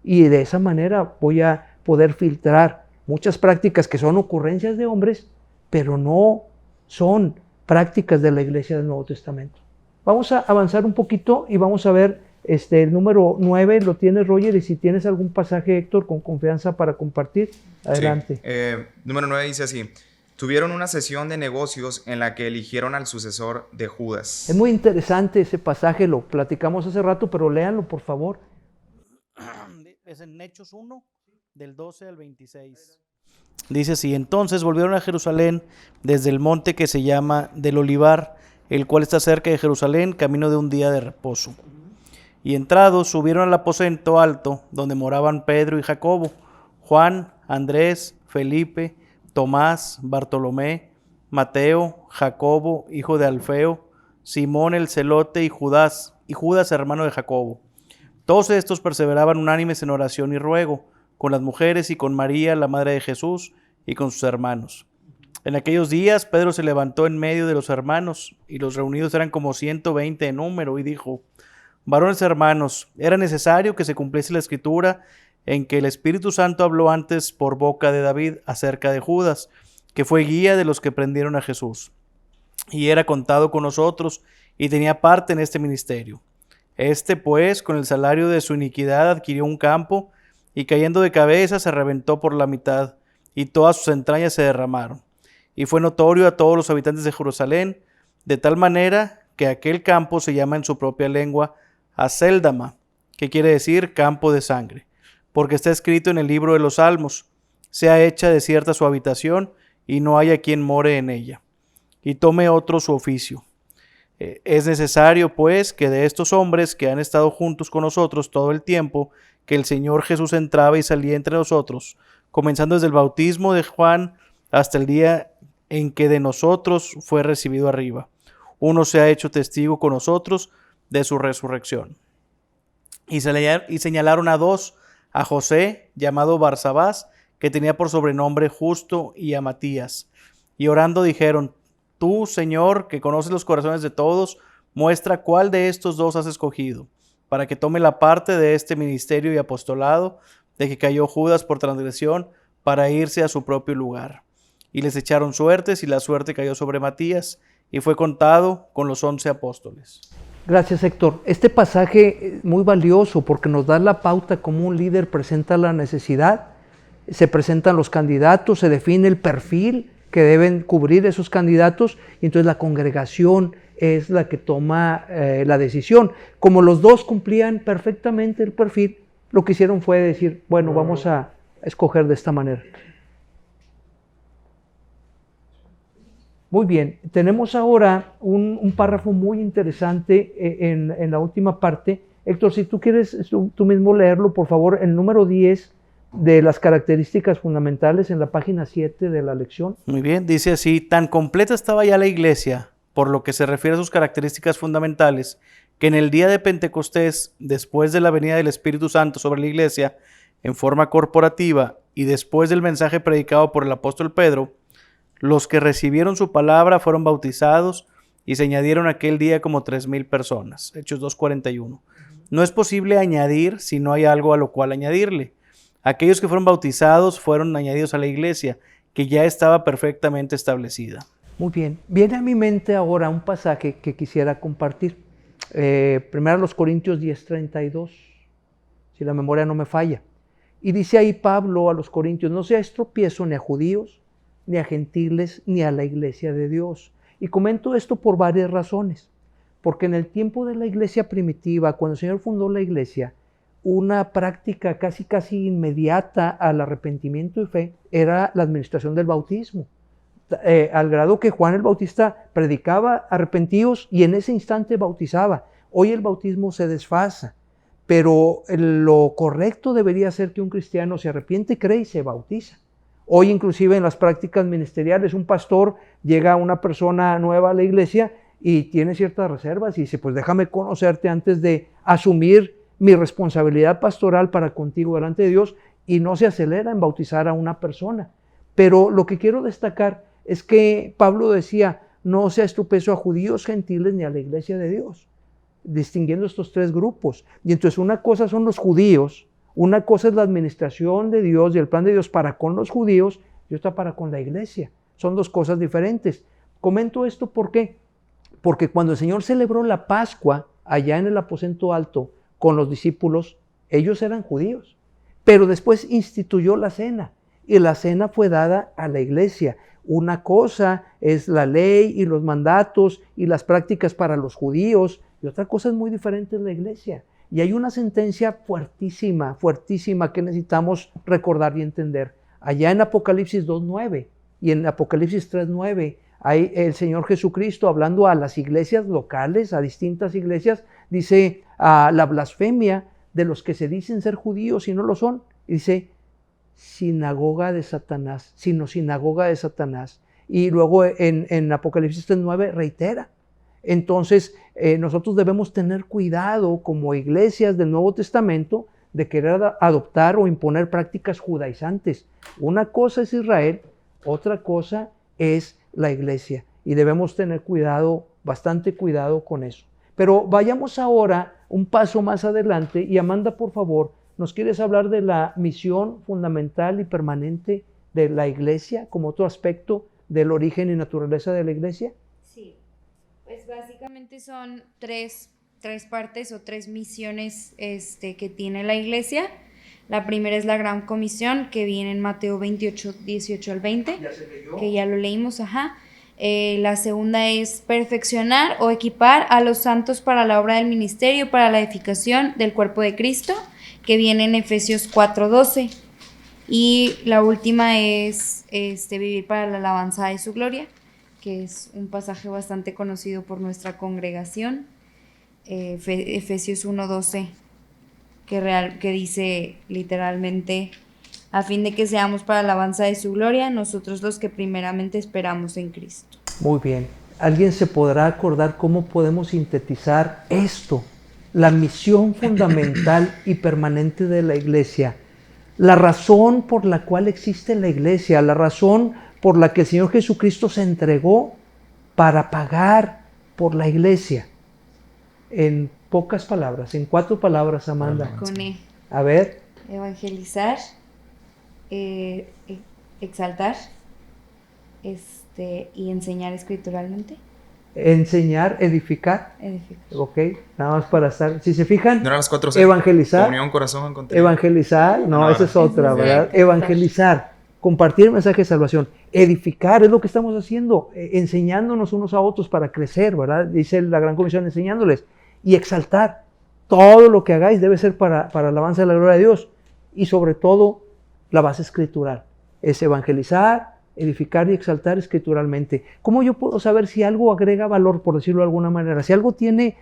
Y de esa manera voy a poder filtrar muchas prácticas que son ocurrencias de hombres, pero no son prácticas de la iglesia del Nuevo Testamento. Vamos a avanzar un poquito y vamos a ver el número 9, lo tienes, Roger, y si tienes algún pasaje, Héctor, con confianza para compartir, adelante. Sí. Número 9 dice así: tuvieron una sesión de negocios en la que eligieron al sucesor de Judas. Es muy interesante ese pasaje, lo platicamos hace rato, pero léanlo, por favor. Es en Hechos 1, del 12 al 26. Dice así: entonces volvieron a Jerusalén desde el monte que se llama del Olivar, el cual está cerca de Jerusalén, camino de un día de reposo. Y entrados subieron al aposento alto, donde moraban Pedro y Jacobo, Juan, Andrés, Felipe, Tomás, Bartolomé, Mateo, Jacobo, hijo de Alfeo, Simón el celote y Judas hermano de Jacobo. Todos estos perseveraban unánimes en oración y ruego, con las mujeres y con María, la madre de Jesús, y con sus hermanos. En aquellos días Pedro se levantó en medio de los hermanos, y los reunidos eran como 120 en número, y dijo: Varones hermanos, era necesario que se cumpliese la escritura en que el Espíritu Santo habló antes por boca de David acerca de Judas, que fue guía de los que prendieron a Jesús, y era contado con nosotros, y tenía parte en este ministerio. Este, pues, con el salario de su iniquidad adquirió un campo, y cayendo de cabeza se reventó por la mitad, y todas sus entrañas se derramaron. Y fue notorio a todos los habitantes de Jerusalén, de tal manera que aquel campo se llama en su propia lengua Acéldama, que quiere decir campo de sangre, porque está escrito en el libro de los Salmos: sea hecha desierta su habitación, y no haya quien more en ella, y tome otro su oficio. Es necesario, pues, que de estos hombres que han estado juntos con nosotros todo el tiempo que el Señor Jesús entraba y salía entre nosotros, comenzando desde el bautismo de Juan hasta el día en que de nosotros fue recibido arriba, uno se ha hecho testigo con nosotros de su resurrección. Y señalaron a dos, a José, llamado Barsabás, que tenía por sobrenombre Justo, y a Matías. Y orando dijeron: tú, Señor, que conoces los corazones de todos, muestra cuál de estos dos has escogido, para que tome la parte de este ministerio y apostolado, de que cayó Judas por transgresión, para irse a su propio lugar. Y les echaron suertes, y la suerte cayó sobre Matías, y fue contado con los 11 apóstoles. Gracias, Héctor. Este pasaje es muy valioso porque nos da la pauta cómo un líder presenta la necesidad, se presentan los candidatos, se define el perfil que deben cubrir esos candidatos, y entonces la congregación es la que toma la decisión. Como los dos cumplían perfectamente el perfil, lo que hicieron fue decir: bueno, vamos a escoger de esta manera. Muy bien, tenemos ahora un párrafo muy interesante en la última parte. Héctor, si tú quieres tú mismo leerlo, por favor, el número 10 de las características fundamentales en la página 7 de la lección. Muy bien, dice así: tan completa estaba ya la iglesia, por lo que se refiere a sus características fundamentales, que en el día de Pentecostés, después de la venida del Espíritu Santo sobre la iglesia, en forma corporativa, y después del mensaje predicado por el apóstol Pedro, los que recibieron su palabra fueron bautizados, y se añadieron aquel día como 3,000 personas. Hechos 2:41. No es posible añadir si no hay algo a lo cual añadirle. Aquellos que fueron bautizados fueron añadidos a la iglesia, que ya estaba perfectamente establecida. Muy bien. Viene a mi mente ahora un pasaje que quisiera compartir. Primero los Corintios 10:32, si la memoria no me falla. Y dice ahí Pablo a los Corintios: no seáis tropiezo ni a judíos, ni a gentiles, ni a la iglesia de Dios. Y comento esto por varias razones. Porque en el tiempo de la iglesia primitiva, cuando el Señor fundó la iglesia, una práctica casi inmediata al arrepentimiento y fe era la administración del bautismo. Al grado que Juan el Bautista predicaba: arrepentíos, y en ese instante bautizaba. Hoy el bautismo se desfasa, pero lo correcto debería ser que un cristiano se arrepiente, cree y se bautiza. Hoy inclusive en las prácticas ministeriales, un pastor llega a una persona nueva a la iglesia y tiene ciertas reservas y dice: pues déjame conocerte antes de asumir mi responsabilidad pastoral para contigo delante de Dios, y no se acelera en bautizar a una persona. Pero lo que quiero destacar es que Pablo decía: no seas tropiezo a judíos, gentiles, ni a la iglesia de Dios, distinguiendo estos tres grupos. Y entonces una cosa son los judíos, una cosa es la administración de Dios y el plan de Dios para con los judíos, y otra para con la iglesia. Son dos cosas diferentes. Comento esto ¿por qué? Porque cuando el Señor celebró la Pascua allá en el aposento alto con los discípulos, ellos eran judíos, pero después instituyó la cena, y la cena fue dada a la iglesia. Una cosa es la ley y los mandatos y las prácticas para los judíos, y otra cosa es muy diferente en la iglesia. Y hay una sentencia fuertísima que necesitamos recordar y entender. Allá en Apocalipsis 2:9 y en Apocalipsis 3:9, hay el Señor Jesucristo hablando a las iglesias locales, a distintas iglesias, dice: a la blasfemia de los que se dicen ser judíos y no lo son. Y dice: sinagoga de Satanás, sino sinagoga de Satanás. Y luego en Apocalipsis 3:9 reitera. Entonces nosotros debemos tener cuidado como iglesias del Nuevo Testamento de querer adoptar o imponer prácticas judaizantes. Una cosa es Israel, otra cosa es la iglesia, y debemos tener cuidado, bastante cuidado con eso. Pero vayamos ahora un paso más adelante y Amanda, por favor, ¿nos quieres hablar de la misión fundamental y permanente de la iglesia como otro aspecto del origen y naturaleza de la iglesia? Sí, pues básicamente son tres partes o tres misiones que tiene la iglesia. La primera es la Gran Comisión, que viene en Mateo 28, 18 al 20, que ya lo leímos, la segunda es perfeccionar o equipar a los santos para la obra del ministerio, para la edificación del cuerpo de Cristo, que viene en Efesios 4:12. Y la última es vivir para la alabanza de su gloria, que es un pasaje bastante conocido por nuestra congregación, Efesios 1:12, que dice literalmente: a fin de que seamos para la alabanza de su gloria, nosotros los que primeramente esperamos en Cristo. Muy bien. ¿Alguien se podrá acordar cómo podemos sintetizar esto? La misión fundamental y permanente de la iglesia. La razón por la cual existe la iglesia, la razón por la que el Señor Jesucristo se entregó para pagar por la iglesia. En pocas palabras, en 4 palabras, Amanda. Con E. A ver. Evangelizar, exaltar, y enseñar escrituralmente. Enseñar, edificar. Ok, nada más para estar. Si se fijan, ¿No eran las 4 C? Evangelizar. Comunión, corazón, contenido. Evangelizar, no, esa es otra, ¿verdad? Evangelizar, compartir el mensaje de salvación. Edificar es lo que estamos haciendo, enseñándonos unos a otros para crecer, ¿verdad? Dice la Gran Comisión, enseñándoles. Y exaltar. Todo lo que hagáis debe ser para alabanza de la gloria de Dios. Y sobre todo, la base escritural. Es evangelizar, edificar y exaltar escrituralmente. ¿Cómo yo puedo saber si algo agrega valor, por decirlo de alguna manera? Si algo tiene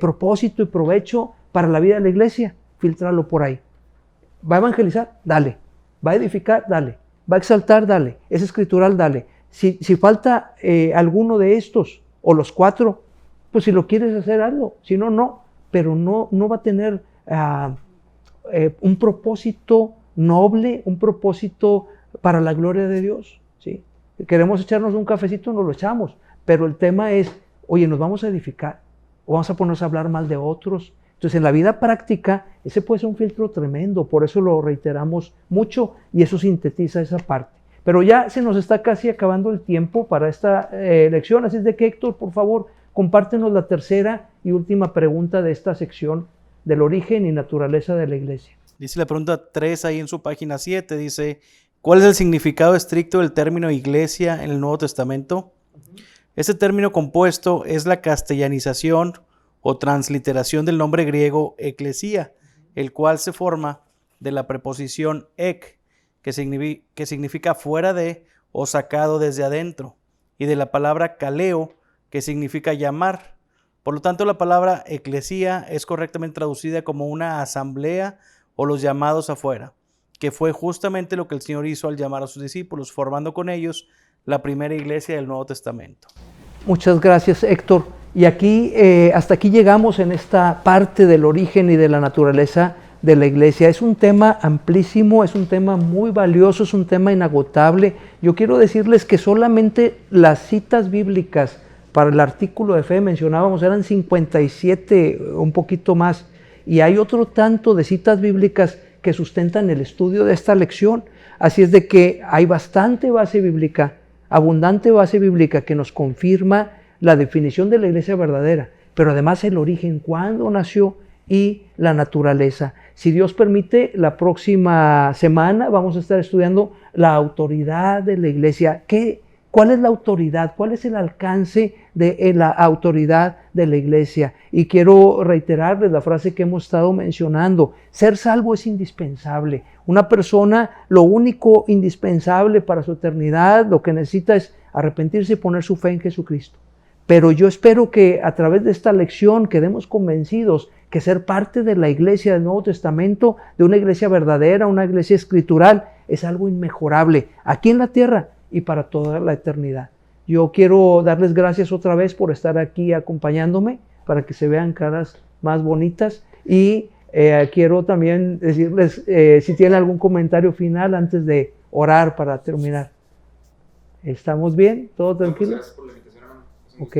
propósito y provecho para la vida de la iglesia, filtrarlo por ahí. ¿Va a evangelizar? Dale. ¿Va a edificar? Dale. ¿Va a exaltar? Dale. ¿Es escritural? Dale. Si falta alguno de estos, o los 4, pues si lo quieres hacer, hazlo. Si no, no. Pero no va a tener un propósito noble, un propósito para la gloria de Dios. ¿Sí? Queremos echarnos un cafecito, nos lo echamos, pero el tema es, oye, nos vamos a edificar o vamos a ponernos a hablar mal de otros. Entonces, en la vida práctica, ese puede ser un filtro tremendo, por eso lo reiteramos mucho y eso sintetiza esa parte. Pero ya se nos está casi acabando el tiempo para esta lección, así es de que, Héctor, por favor, compártenos la tercera y última pregunta de esta sección del origen y naturaleza de la iglesia. Dice la pregunta 3 ahí en su página 7, dice: ¿cuál es el significado estricto del término iglesia en el Nuevo Testamento? Este término compuesto es la castellanización o transliteración del nombre griego eclesia, el cual se forma de la preposición ek, que significa fuera de o sacado desde adentro, y de la palabra kaleo, que significa llamar. Por lo tanto, la palabra eclesia es correctamente traducida como una asamblea o los llamados afuera, que fue justamente lo que el Señor hizo al llamar a sus discípulos, formando con ellos la primera iglesia del Nuevo Testamento. Muchas gracias, Héctor. Y aquí, hasta aquí llegamos en esta parte del origen y de la naturaleza de la iglesia. Es un tema amplísimo, es un tema muy valioso, es un tema inagotable. Yo quiero decirles que solamente las citas bíblicas para el artículo de fe mencionábamos eran 57, un poquito más, y hay otro tanto de citas bíblicas que sustentan el estudio de esta lección. Así es de que hay bastante base bíblica, abundante base bíblica que nos confirma la definición de la iglesia verdadera, pero además el origen, cuándo nació y la naturaleza. Si Dios permite, la próxima semana vamos a estar estudiando la autoridad de la iglesia. ¿Cuál es la autoridad? ¿Cuál es el alcance de la autoridad de la iglesia? Y quiero reiterarles la frase que hemos estado mencionando. Ser salvo es indispensable. Una persona, lo único indispensable para su eternidad, lo que necesita es arrepentirse y poner su fe en Jesucristo. Pero yo espero que a través de esta lección quedemos convencidos que ser parte de la iglesia del Nuevo Testamento, de una iglesia verdadera, una iglesia escritural, es algo inmejorable aquí en la tierra y para toda la eternidad. Yo quiero darles gracias otra vez por estar aquí acompañándome, para que se vean caras más bonitas, y quiero también decirles si tienen algún comentario final antes de orar para terminar. ¿Estamos bien? ¿Todo tranquilo? Gracias por la invitación, hermano. Ok.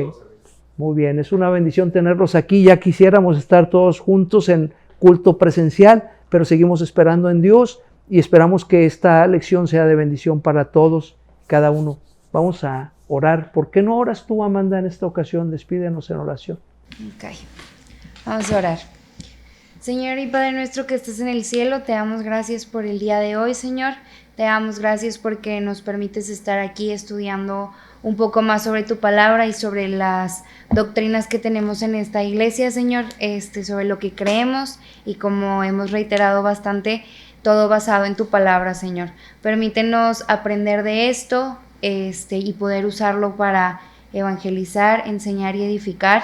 Muy bien, es una bendición tenerlos aquí. Ya quisiéramos estar todos juntos en culto presencial, pero seguimos esperando en Dios y esperamos que esta lección sea de bendición para todos, cada uno. Vamos a orar. ¿Por qué no oras tú, Amanda, en esta ocasión? Despídenos en oración. Ok, vamos a orar. Señor y Padre nuestro que estás en el cielo, te damos gracias por el día de hoy, Señor. Te damos gracias porque nos permites estar aquí estudiando un poco más sobre tu palabra y sobre las doctrinas que tenemos en esta iglesia, Señor, sobre lo que creemos y como hemos reiterado bastante, todo basado en tu palabra, Señor. Permítenos aprender de esto y poder usarlo para evangelizar, enseñar y edificar,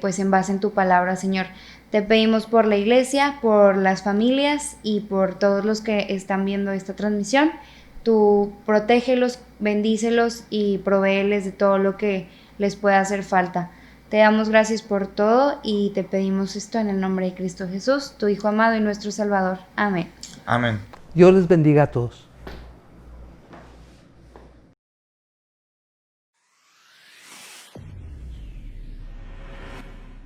pues en base en tu palabra, Señor. Te pedimos por la iglesia, por las familias y por todos los que están viendo esta transmisión. Tú protégelos, bendícelos y provéeles de todo lo que les pueda hacer falta. Te damos gracias por todo y te pedimos esto en el nombre de Cristo Jesús, tu Hijo amado y nuestro Salvador. Amén. Amén. Dios les bendiga a todos.